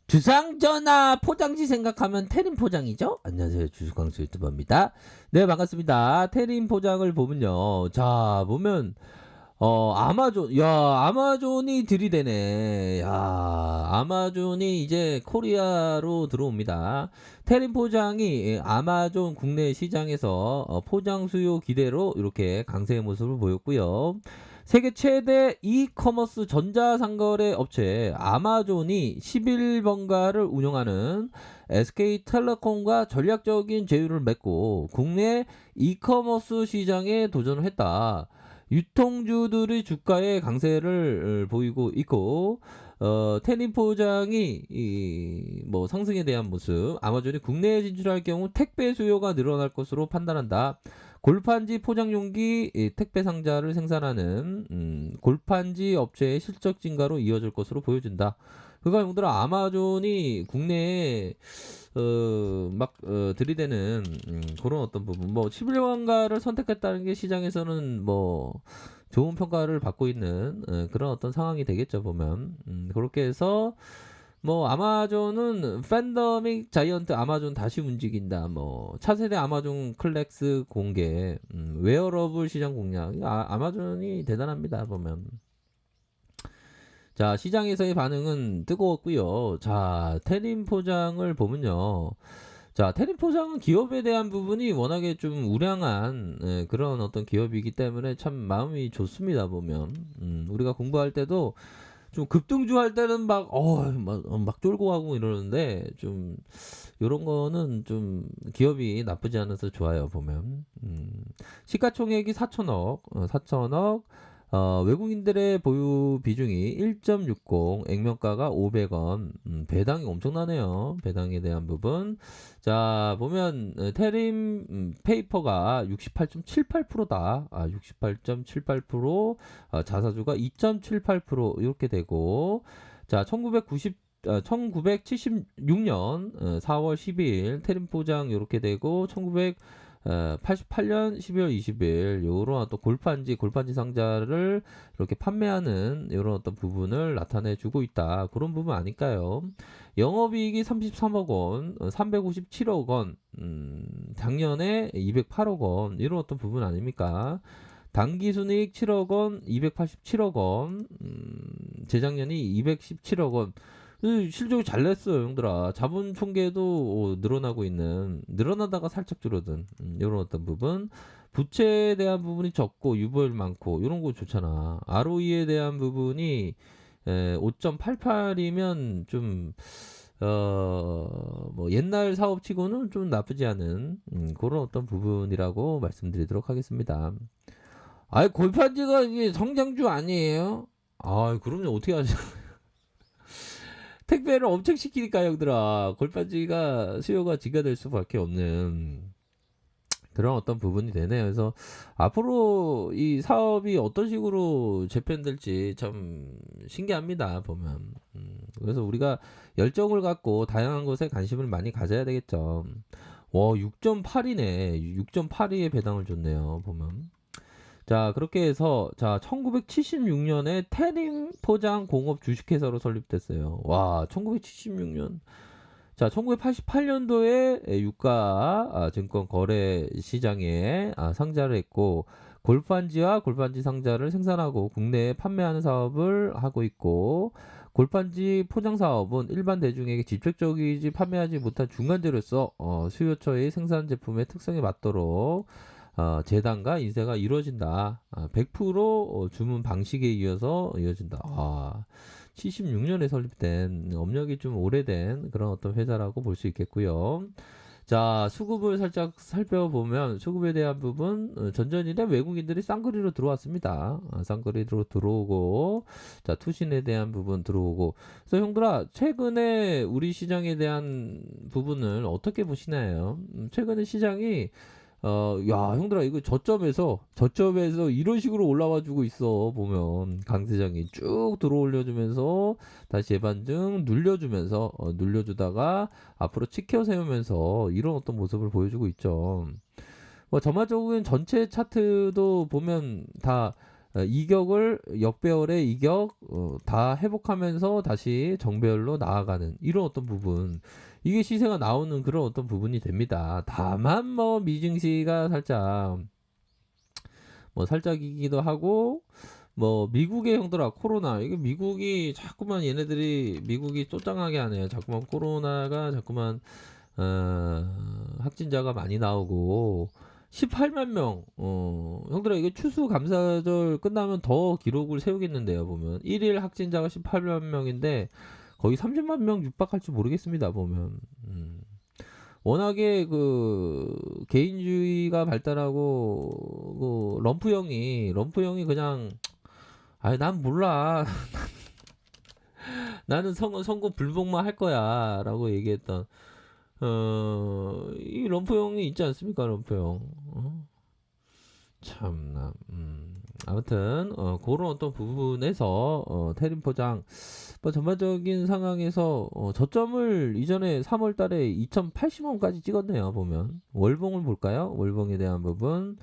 주상전화 포장지 생각하면 테린 포장이죠? 안녕하세요. 주식광수 유튜버입니다. 네, 반갑습니다. 테린 포장을 보면요. 자, 보면, 아마존이 들이대네. 야, 아마존이 이제 코리아로 들어옵니다. 테린 포장이 아마존 국내 시장에서 포장 수요 기대로 이렇게 강세의 모습을 보였고요. 세계 최대 이커머스 전자상거래 업체 아마존이 11번가를 운영하는 SK텔레콤과 전략적인 제휴를 맺고 국내 이커머스 시장에 도전을 했다. 유통주들의 주가의 강세를 보이고 있고 테린 포장이 뭐 상승에 대한 모습, 아마존이 국내에 진출할 경우 택배 수요가 늘어날 것으로 판단한다. 골판지 포장용기 택배 상자를 생산하는 골판지 업체의 실적 증가로 이어질 것으로 보여진다. 그러니까 형들아, 아마존이 국내에 들이대는 그런 어떤 부분, 뭐 11번가를 선택했다는 게 시장에서는 뭐 좋은 평가를 받고 있는 그런 어떤 상황이 되겠죠, 보면. 그렇게 해서 뭐 아마존은 팬더믹 자이언트 아마존 다시 움직인다. 뭐 차세대 아마존 클렉스 공개, 웨어러블 시장 공략. 아마존이 대단합니다, 보면. 자, 시장에서의 반응은 뜨거웠고요. 자, 테린 포장을 보면요. 자, 테린 포장은 기업에 대한 부분이 워낙에 좀 우량한 그런 어떤 기업이기 때문에 참 마음이 좋습니다, 보면. 우리가 공부할 때도 좀 급등주 할 때는 막 쫄고 가고 이러는데, 좀 요런 거는 좀 기업이 나쁘지 않아서 좋아요, 보면. 시가총액이 4천억, 4천억, 외국인들의 보유 비중이 1.60, 액면가가 500원, 배당이 엄청나네요. 배당에 대한 부분. 자, 보면 테림 페이퍼가 68.78%다. 68.78%, 자사주가 2.78% 이렇게 되고, 자, 1976년 4월 12일 테림 포장 이렇게 되고, 1988년 12월 20일 요런 또 골판지 상자를 이렇게 판매하는 이런 어떤 부분을 나타내 주고 있다. 그런 부분 아닐까요? 영업이익이 33억 원, 357억 원, 작년에 208억 원 이런 어떤 부분 아닙니까? 당기순이익 7억 원, 287억 원, 재작년이 217억 원. 실적이 잘 냈어요, 형들아. 자본 총계도 늘어나고 있는, 늘어나다가 살짝 줄어든 이런 어떤 부분. 부채에 대한 부분이 적고 유보율 많고 이런 거 좋잖아. ROE에 대한 부분이 5.88이면 좀 뭐 옛날 사업치고는 좀 나쁘지 않은 그런 어떤 부분이라고 말씀드리도록 하겠습니다. 아이, 골판지가 이게 성장주 아니에요? 아, 그러면 어떻게 하죠? 택배를 엄청 시키니까, 형들아. 골판지가 수요가 증가될 수밖에 없는 그런 어떤 부분이 되네요. 그래서 앞으로 이 사업이 어떤 식으로 재편될지 참 신기합니다, 보면. 그래서 우리가 열정을 갖고 다양한 것에 관심을 많이 가져야 되겠죠. 와, 6.8이네. 6.82에 배당을 줬네요, 보면. 자, 그렇게 해서, 자, 1976년에 테림 포장 공업 주식회사로 설립됐어요. 와, 1976년. 자, 1988년도에 유가 증권 거래 시장에 상장을 했고, 골판지와 골판지 상자를 생산하고 국내에 판매하는 사업을 하고 있고, 골판지 포장 사업은 일반 대중에게 직접적이지 판매하지 못한 중간재로서 수요처의 생산 제품의 특성에 맞도록 재단과 인쇄가 이루어진다. 100% 주문 방식에 이어서 이어진다. 76년에 설립된 업력이 좀 오래된 그런 어떤 회사라고 볼 수 있겠고요. 자, 수급을 살짝 살펴보면 수급에 대한 부분, 전전일에 외국인들이 쌍거리로 들어왔습니다. 쌍거리로 들어오고, 자, 투신에 대한 부분 들어오고. 그래서 형들아, 최근에 우리 시장에 대한 부분을 어떻게 보시나요? 최근에 시장이 형들아, 이거 저점에서 이런 식으로 올라와 주고 있어. 보면 강세장이 쭉 들어올려주면서 다시 재반등 눌려주면서 눌려주다가 앞으로 치켜 세우면서 이런 어떤 모습을 보여주고 있죠. 뭐 전반적인 전체 차트도 보면 다 이격을 역배열의 이격 다 회복하면서 다시 정배열로 나아가는 이런 어떤 부분 이게 시세가 나오는 그런 어떤 부분이 됩니다. 다만 뭐 미증시가 살짝이기도 하고 뭐 미국의 형들아 코로나 이게 미국이 자꾸만 얘네들이 미국이 쪼짱하게 하네요. 자꾸만 코로나가 자꾸만 확진자가 많이 나오고 18만 명. 형들아 이거 추수감사절 끝나면 더 기록을 세우겠는데요. 보면 1일 확진자가 18만 명인데 거의 30만 명 육박할지 모르겠습니다. 보면. 워낙에 그 개인주의가 발달하고 그 럼프 형이 그냥 아니 난 몰라. 나는 선거 불복만 할 거야라고 얘기했던 이 럼프 형이 있지 않습니까? 럼프 형. 참나. 아무튼 그런 어떤 부분에서 테린 포장 뭐 전반적인 상황에서 저점을 이전에 3월 달에 2080원까지 찍었네요. 보면 월봉을 볼까요? 월봉에 대한 부분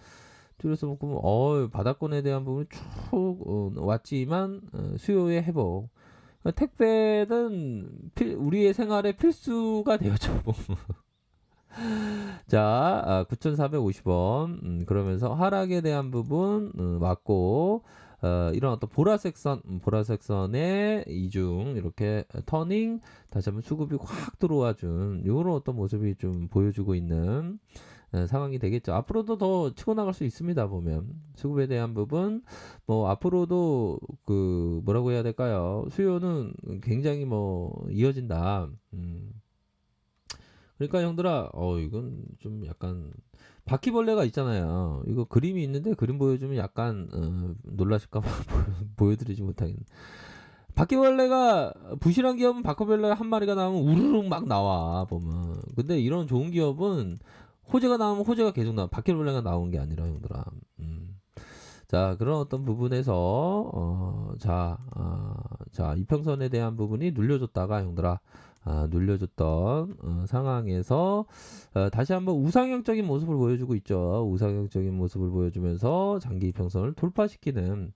줄여서 보면 바닥권에 대한 부분이 쭉 왔지만 수요의 회복. 택배는 우리의 생활의 필수가 되었죠. 자, 9,450원. 그러면서 하락에 대한 부분 맞고 이런 어떤 보라색 선의 이중 이렇게 터닝 다시 한번 수급이 확 들어와 준 이런 어떤 모습이 좀 보여주고 있는 상황이 되겠죠. 앞으로도 더 치고 나갈 수 있습니다. 보면 수급에 대한 부분 뭐 앞으로도 그 뭐라고 해야 될까요? 수요는 굉장히 뭐 이어진다. 그러니까 형들아, 이건 좀 약간 바퀴벌레가 있잖아요. 이거 그림이 있는데 그림 보여주면 약간 놀라실까봐 보여드리지 못하겠네. 바퀴벌레가 부실한 기업은 바퀴벌레 한 마리가 나오면 우르르 막 나와 보면. 근데 이런 좋은 기업은 호재가 나오면 호재가 계속 나와. 바퀴벌레가 나오는 게 아니라 형들아. 자 그런 어떤 부분에서 자 이평선에 대한 부분이 눌려줬다가 형들아. 눌려줬던 상황에서 다시 한번 우상향적인 모습을 보여주고 있죠. 우상향적인 모습을 보여주면서 장기 이평선을 돌파시키는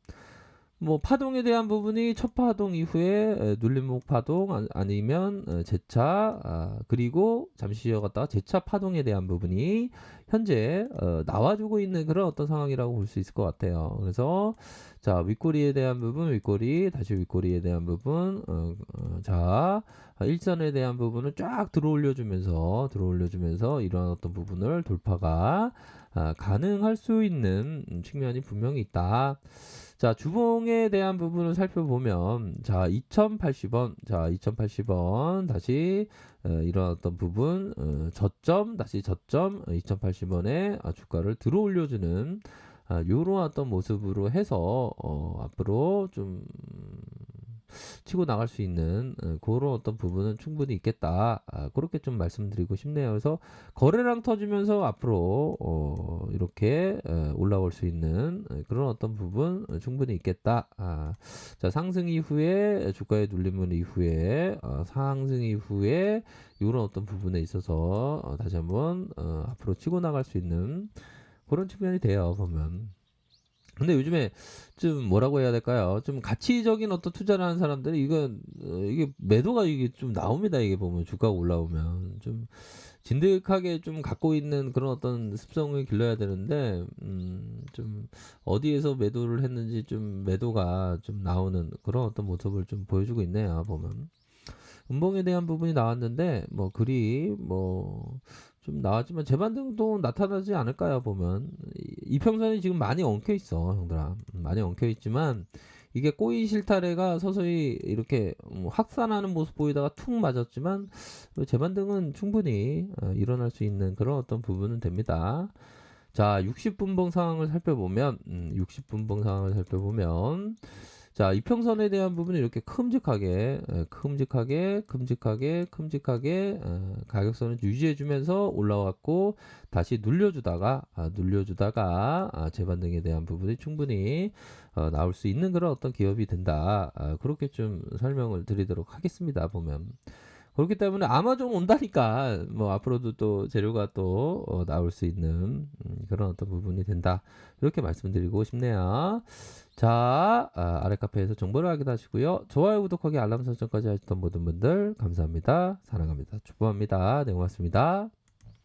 뭐 파동에 대한 부분이 첫 파동 이후에 눌림목 파동 아니면 재차 그리고 잠시 쉬어갔다가 재차 파동에 대한 부분이 현재 나와주고 있는 그런 어떤 상황이라고 볼 수 있을 것 같아요. 그래서 자 윗꼬리에 대한 부분 다시 윗꼬리에 대한 부분 자 일선에 대한 부분을 쫙 들어올려주면서 이런 어떤 부분을 돌파가 가능할 수 있는 측면이 분명히 있다. 자, 주봉에 대한 부분을 살펴보면, 자, 2080원, 다시, 이런 어떤 부분, 다시 저점, 2080원에 주가를 들어 올려주는, 요런 어떤 모습으로 해서, 앞으로 좀, 치고 나갈 수 있는 그런 어떤 부분은 충분히 있겠다. 그렇게 좀 말씀드리고 싶네요. 그래서 거래량 터지면서 앞으로 이렇게 올라올 수 있는 그런 어떤 부분 충분히 있겠다. 자 상승 이후에 주가의 눌림문 이후에 상승 이후에 이런 어떤 부분에 있어서 다시 한번 앞으로 치고 나갈 수 있는 그런 측면이 돼요. 보면. 근데 요즘에 좀 뭐라고 해야 될까요? 좀 가치적인 어떤 투자를 하는 사람들이 이게 매도가 이게 좀 나옵니다. 이게 보면 주가가 올라오면 좀 진득하게 좀 갖고 있는 그런 어떤 습성을 길러야 되는데 좀 어디에서 매도를 했는지 좀 매도가 좀 나오는 그런 어떤 모습을 좀 보여주고 있네요. 보면 음봉에 대한 부분이 나왔는데 뭐 글이 뭐 좀 나왔지만 재반등도 나타나지 않을까요? 보면 이평선이 지금 많이 엉켜 있어 형들아. 많이 엉켜 있지만 이게 꼬인 실타래가 서서히 이렇게 확산하는 모습 보이다가 툭 맞았지만 재반등은 충분히 일어날 수 있는 그런 어떤 부분은 됩니다. 자 60분봉 상황을 살펴보면 60분봉 상황을 살펴보면 자 이평선에 대한 부분이 이렇게 큼직하게 가격선을 유지해주면서 올라왔고 다시 눌려주다가 재반등에 대한 부분이 충분히 나올 수 있는 그런 어떤 기업이 된다. 그렇게 좀 설명을 드리도록 하겠습니다. 보면 그렇기 때문에 아마존 온다니까 뭐 앞으로도 또 재료가 또 나올 수 있는 그런 어떤 부분이 된다. 이렇게 말씀드리고 싶네요. 자, 아래 카페에서 정보를 확인하시고요. 좋아요, 구독하기, 알람 설정까지 하셨던 모든 분들 감사합니다. 사랑합니다. 축복합니다. 네, 고맙습니다.